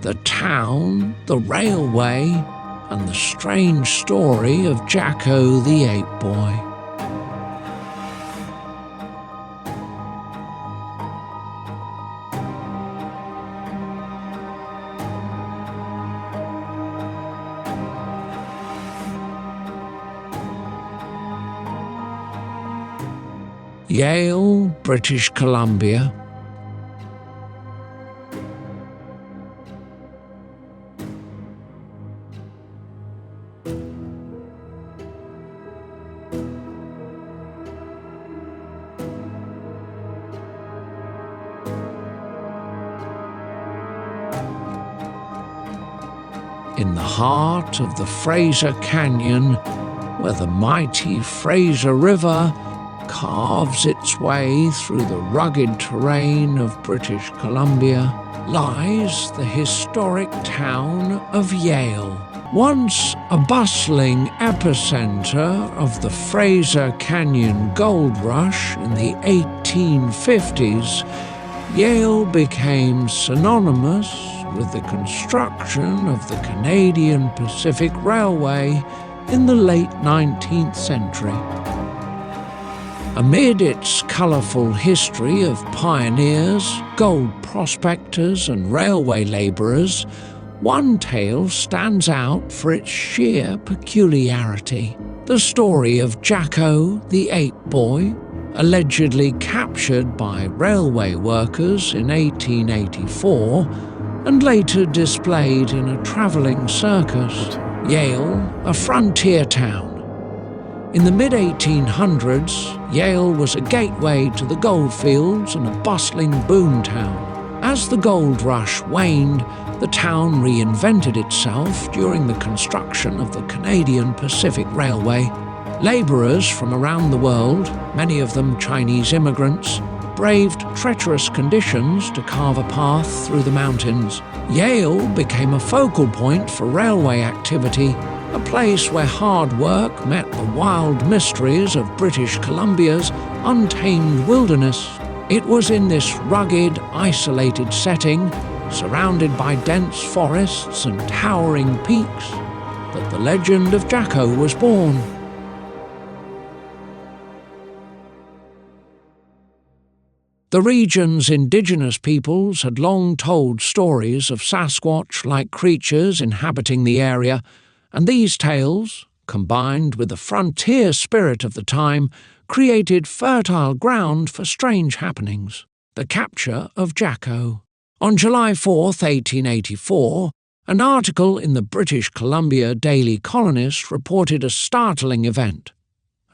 the town, the railway, and the strange story of Jacko the Ape Boy. Yale, British Columbia. In the heart of the Fraser Canyon, where the mighty Fraser River carves its way through the rugged terrain of British Columbia, lies the historic town of Yale. Once a bustling epicenter of the Fraser Canyon gold rush in the 1850s, Yale became synonymous with the construction of the Canadian Pacific Railway in the late 19th century. Amid its colourful history of pioneers, gold prospectors and railway labourers, one tale stands out for its sheer peculiarity. The story of Jacko the Ape Boy, allegedly captured by railway workers in 1884 and later displayed in a travelling circus. Yale, a frontier town. In the mid-1800s, Yale was a gateway to the goldfields and a bustling boom town. As the gold rush waned, the town reinvented itself during the construction of the Canadian Pacific Railway. Labourers from around the world, many of them Chinese immigrants, braved treacherous conditions to carve a path through the mountains. Yale became a focal point for railway activity, a place where hard work met the wild mysteries of British Columbia's untamed wilderness. It was in this rugged, isolated setting, surrounded by dense forests and towering peaks, that the legend of Jacko was born. The region's indigenous peoples had long told stories of Sasquatch-like creatures inhabiting the area, and these tales, combined with the frontier spirit of the time, created fertile ground for strange happenings. The capture of Jacko. On July 4, 1884, an article in the British Columbia Daily Colonist reported a startling event.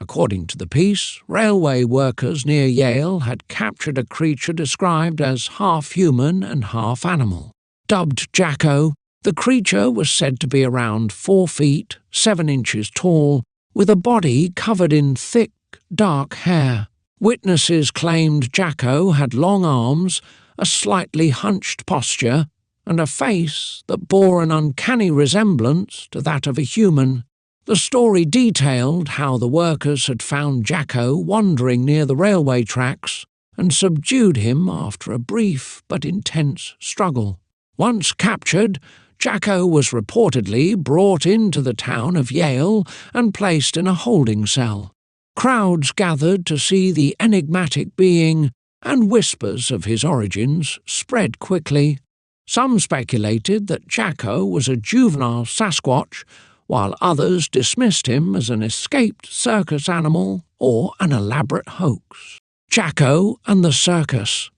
According to the piece, railway workers near Yale had captured a creature described as half human and half animal. Dubbed Jacko, the creature was said to be around 4 feet, 7 inches tall, with a body covered in thick, dark hair. Witnesses claimed Jacko had long arms, a slightly hunched posture, and a face that bore an uncanny resemblance to that of a human. The story detailed how the workers had found Jacko wandering near the railway tracks and subdued him after a brief but intense struggle. Once captured, Jacko was reportedly brought into the town of Yale and placed in a holding cell. Crowds gathered to see the enigmatic being, and whispers of his origins spread quickly. Some speculated that Jacko was a juvenile Sasquatch, while others dismissed him as an escaped circus animal or an elaborate hoax. Jacko and the circus.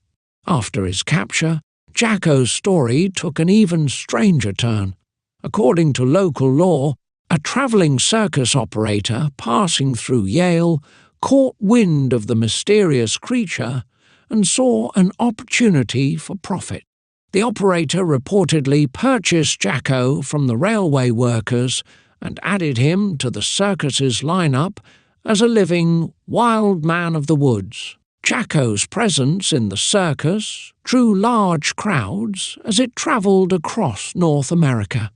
After his capture, Jacko's story took an even stranger turn. According to local law, a travelling circus operator passing through Yale caught wind of the mysterious creature and saw an opportunity for profit. The operator reportedly purchased Jacko from the railway workers and added him to the circus's lineup as a living wild man of the woods. Jacko's presence in the circus drew large crowds as it travelled across North America.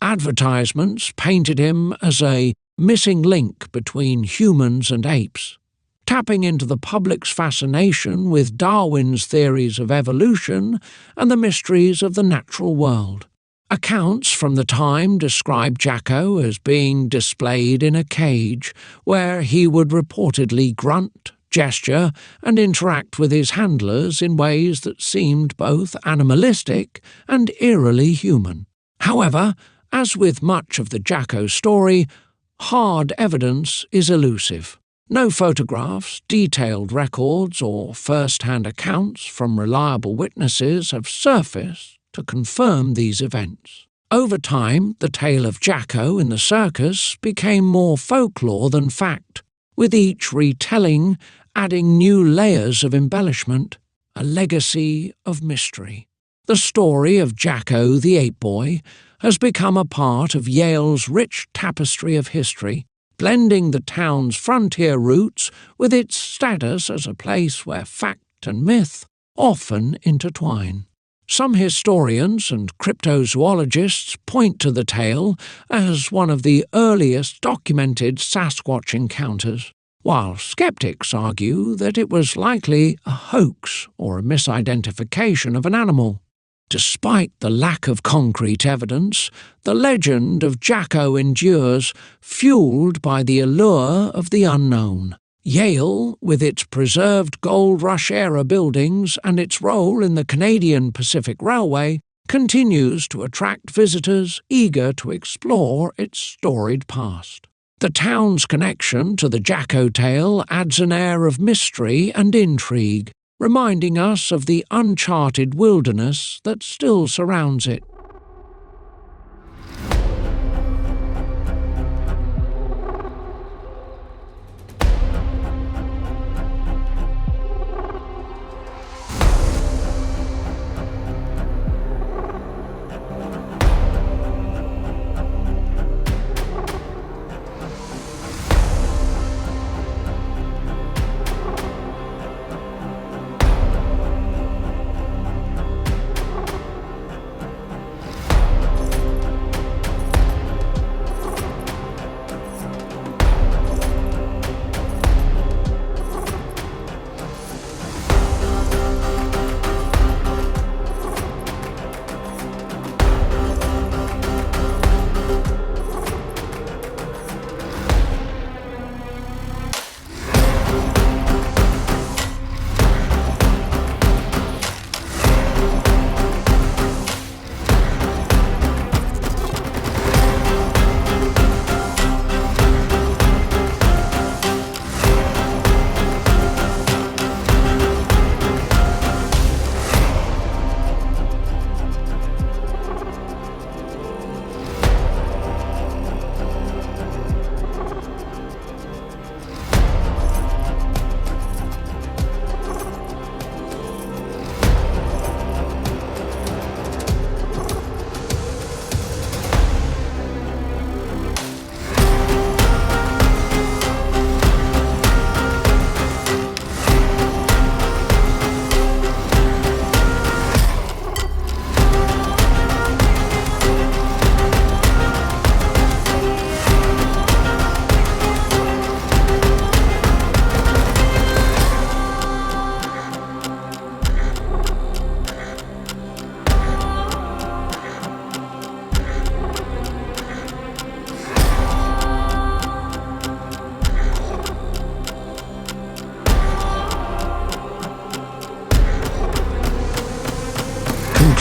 Advertisements painted him as a missing link between humans and apes, tapping into the public's fascination with Darwin's theories of evolution and the mysteries of the natural world. Accounts from the time describe Jacko as being displayed in a cage, where he would reportedly grunt, gesture, and interact with his handlers in ways that seemed both animalistic and eerily human. However, as with much of the Jacko story, hard evidence is elusive. No photographs, detailed records, or first-hand accounts from reliable witnesses have surfaced to confirm these events. Over time, the tale of Jacko in the circus became more folklore than fact, with each retelling adding new layers of embellishment, a legacy of mystery. The story of Jacko the Ape Boy has become a part of Yale's rich tapestry of history, blending the town's frontier roots with its status as a place where fact and myth often intertwine. Some historians and cryptozoologists point to the tale as one of the earliest documented Sasquatch encounters, while skeptics argue that it was likely a hoax or a misidentification of an animal. Despite the lack of concrete evidence, the legend of Jacko endures, fueled by the allure of the unknown. Yale, with its preserved Gold Rush-era buildings and its role in the Canadian Pacific Railway, continues to attract visitors eager to explore its storied past. The town's connection to the Jacko tale adds an air of mystery and intrigue, reminding us of the uncharted wilderness that still surrounds it.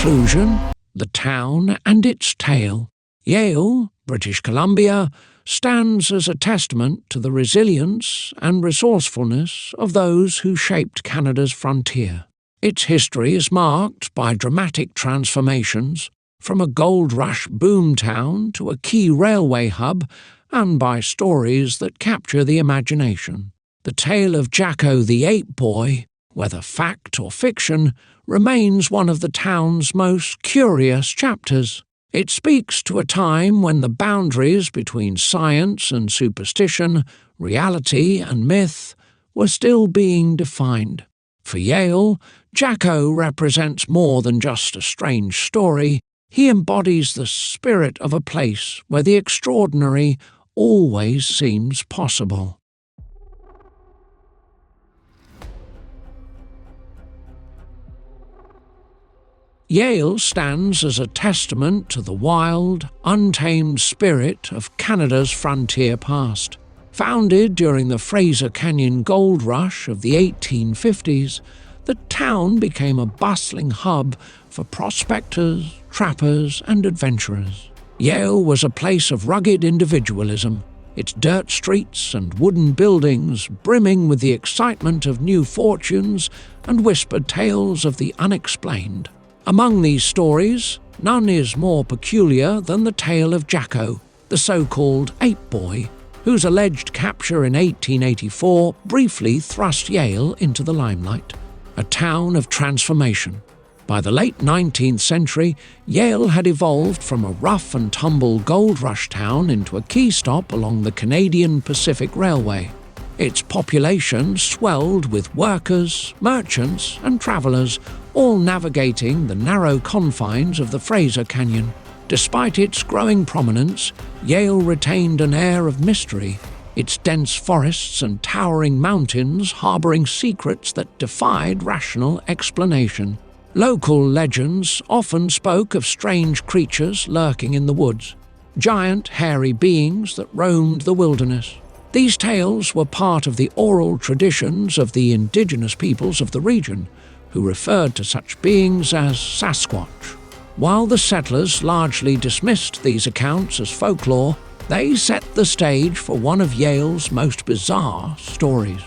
Conclusion: the town and its tale. Yale, British Columbia, stands as a testament to the resilience and resourcefulness of those who shaped Canada's frontier. Its history is marked by dramatic transformations, from a gold rush boom town to a key railway hub, and by stories that capture the imagination. The tale of Jacko the Ape Boy, whether fact or fiction, remains one of the town's most curious chapters. It speaks to a time when the boundaries between science and superstition, reality and myth, were still being defined. For Yale, Jacko represents more than just a strange story. He embodies the spirit of a place where the extraordinary always seems possible. Yale stands as a testament to the wild, untamed spirit of Canada's frontier past. Founded during the Fraser Canyon gold rush of the 1850s, the town became a bustling hub for prospectors, trappers, and adventurers. Yale was a place of rugged individualism, its dirt streets and wooden buildings brimming with the excitement of new fortunes and whispered tales of the unexplained. Among these stories, none is more peculiar than the tale of Jacko, the so-called Ape Boy, whose alleged capture in 1884 briefly thrust Yale into the limelight. A town of transformation. By the late 19th century, Yale had evolved from a rough-and-tumble gold rush town into a key stop along the Canadian Pacific Railway. Its population swelled with workers, merchants, and travellers, all navigating the narrow confines of the Fraser Canyon. Despite its growing prominence, Yale retained an air of mystery, its dense forests and towering mountains harbouring secrets that defied rational explanation. Local legends often spoke of strange creatures lurking in the woods, giant hairy beings that roamed the wilderness. These tales were part of the oral traditions of the indigenous peoples of the region, who referred to such beings as Sasquatch. While the settlers largely dismissed these accounts as folklore, they set the stage for one of Yale's most bizarre stories.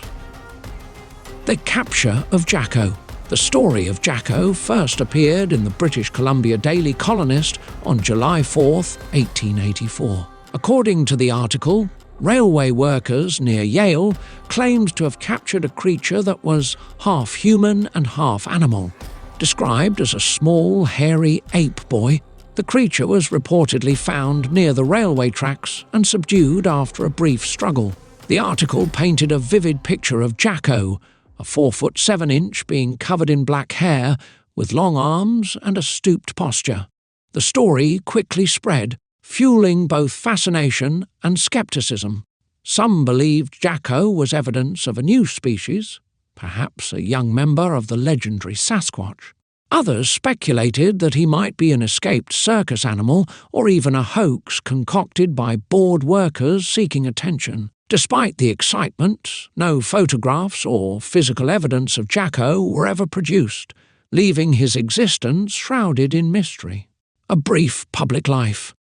The capture of Jacko. The story of Jacko first appeared in the British Columbia Daily Colonist on July 4, 1884. According to the article, railway workers near Yale claimed to have captured a creature that was half human and half animal. Described as a small, hairy ape boy, the creature was reportedly found near the railway tracks and subdued after a brief struggle. The article painted a vivid picture of Jacko, a 4'7" being covered in black hair, with long arms and a stooped posture. The story quickly spread, fueling both fascination and skepticism. Some believed Jacko was evidence of a new species, perhaps a young member of the legendary Sasquatch. Others speculated that he might be an escaped circus animal or even a hoax concocted by bored workers seeking attention. Despite the excitement, no photographs or physical evidence of Jacko were ever produced, leaving his existence shrouded in mystery. A brief public life.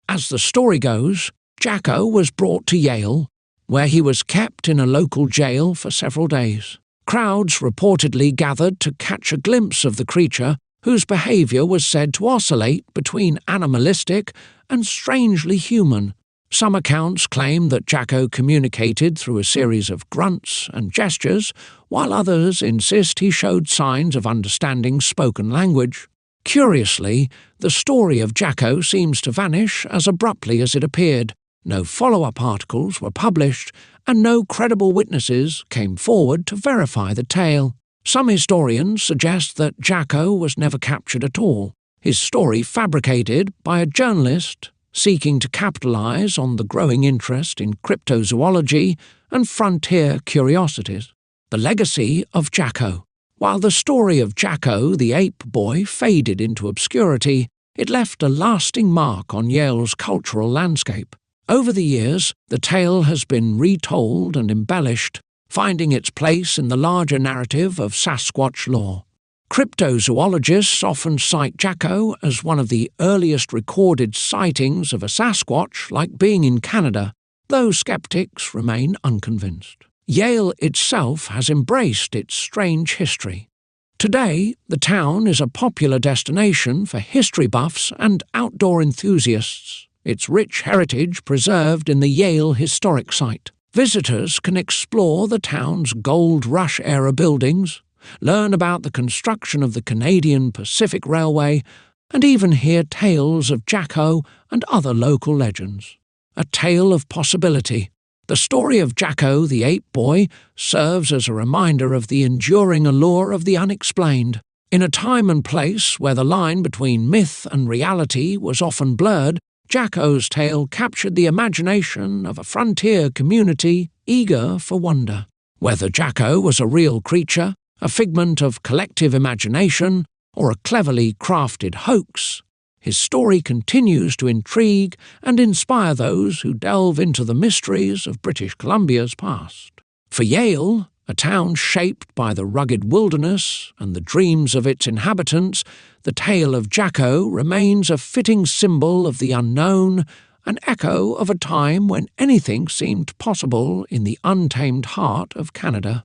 As the story goes, Jacko was brought to Yale, where he was kept in a local jail for several days. Crowds reportedly gathered to catch a glimpse of the creature, whose behaviour was said to oscillate between animalistic and strangely human. Some accounts claim that Jacko communicated through a series of grunts and gestures, while others insist he showed signs of understanding spoken language. Curiously, the story of Jacko seems to vanish as abruptly as it appeared. No follow-up articles were published, and no credible witnesses came forward to verify the tale. Some historians suggest that Jacko was never captured at all, his story fabricated by a journalist seeking to capitalize on the growing interest in cryptozoology and frontier curiosities. The legacy of Jacko. While the story of Jacko the Ape Boy faded into obscurity, it left a lasting mark on Yale's cultural landscape. Over the years, the tale has been retold and embellished, finding its place in the larger narrative of Sasquatch lore. Cryptozoologists often cite Jacko as one of the earliest recorded sightings of a Sasquatch like being in Canada, though skeptics remain unconvinced. Yale itself has embraced its strange history. Today, the town is a popular destination for history buffs and outdoor enthusiasts, its rich heritage preserved in the Yale Historic Site. Visitors can explore the town's Gold Rush-era buildings, learn about the construction of the Canadian Pacific Railway, and even hear tales of Jacko and other local legends. A tale of possibility. The story of Jacko the Ape Boy serves as a reminder of the enduring allure of the unexplained. In a time and place where the line between myth and reality was often blurred, Jacko's tale captured the imagination of a frontier community eager for wonder. Whether Jacko was a real creature, a figment of collective imagination, or a cleverly crafted hoax, his story continues to intrigue and inspire those who delve into the mysteries of British Columbia's past. For Yale, a town shaped by the rugged wilderness and the dreams of its inhabitants, the tale of Jacko remains a fitting symbol of the unknown, an echo of a time when anything seemed possible in the untamed heart of Canada.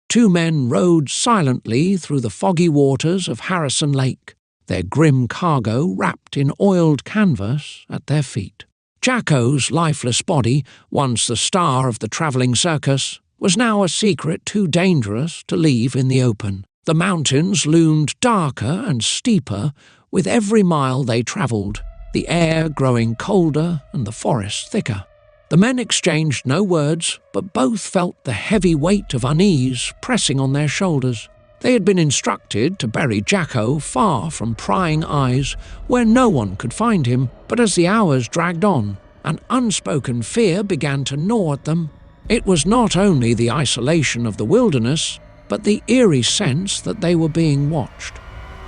Two men rowed silently through the foggy waters of Harrison Lake, their grim cargo wrapped in oiled canvas at their feet. Jacko's lifeless body, once the star of the travelling circus, was now a secret too dangerous to leave in the open. The mountains loomed darker and steeper with every mile they travelled, the air growing colder and the forest thicker. The men exchanged no words, but both felt the heavy weight of unease pressing on their shoulders. They had been instructed to bury Jacko far from prying eyes, where no one could find him, but as the hours dragged on, an unspoken fear began to gnaw at them. It was not only the isolation of the wilderness, but the eerie sense that they were being watched.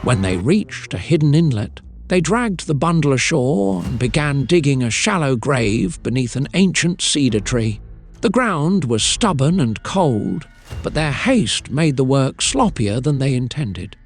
When they reached a hidden inlet, they dragged the bundle ashore and began digging a shallow grave beneath an ancient cedar tree. The ground was stubborn and cold, but their haste made the work sloppier than they intended.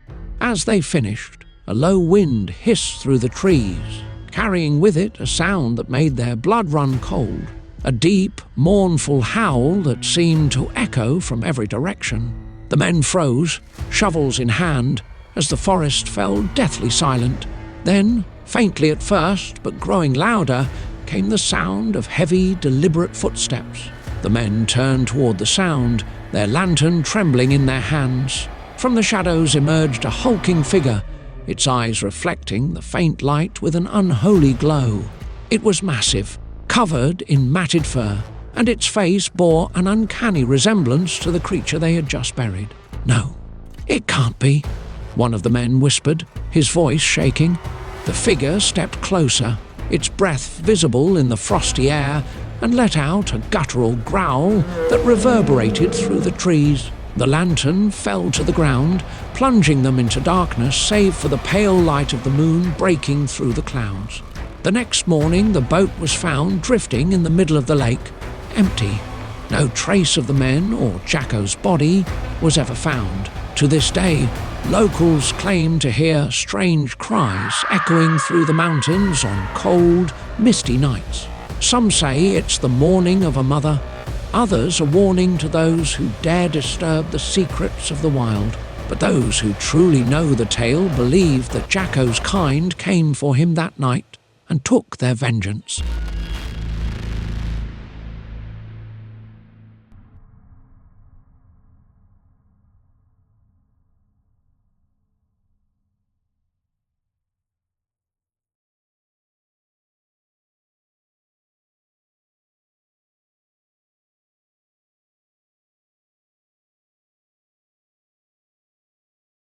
As they finished, a low wind hissed through the trees, carrying with it a sound that made their blood run cold, a deep, mournful howl that seemed to echo from every direction. The men froze, shovels in hand, as the forest fell deathly silent. Then, faintly at first, but growing louder, came the sound of heavy, deliberate footsteps. The men turned toward the sound, their lantern trembling in their hands. From the shadows emerged a hulking figure, its eyes reflecting the faint light with an unholy glow. It was massive, covered in matted fur, and its face bore an uncanny resemblance to the creature they had just buried. "No, it can't be," one of the men whispered, his voice shaking. The figure stepped closer, its breath visible in the frosty air, and let out a guttural growl that reverberated through the trees. The lantern fell to the ground, plunging them into darkness save for the pale light of the moon breaking through the clouds. The next morning the boat was found drifting in the middle of the lake, empty. No trace of the men or Jacko's body was ever found. To this day, locals claim to hear strange cries echoing through the mountains on cold, misty nights. Some say it's the mourning of a mother, others a warning to those who dare disturb the secrets of the wild. But those who truly know the tale believe that Jacko's kind came for him that night and took their vengeance.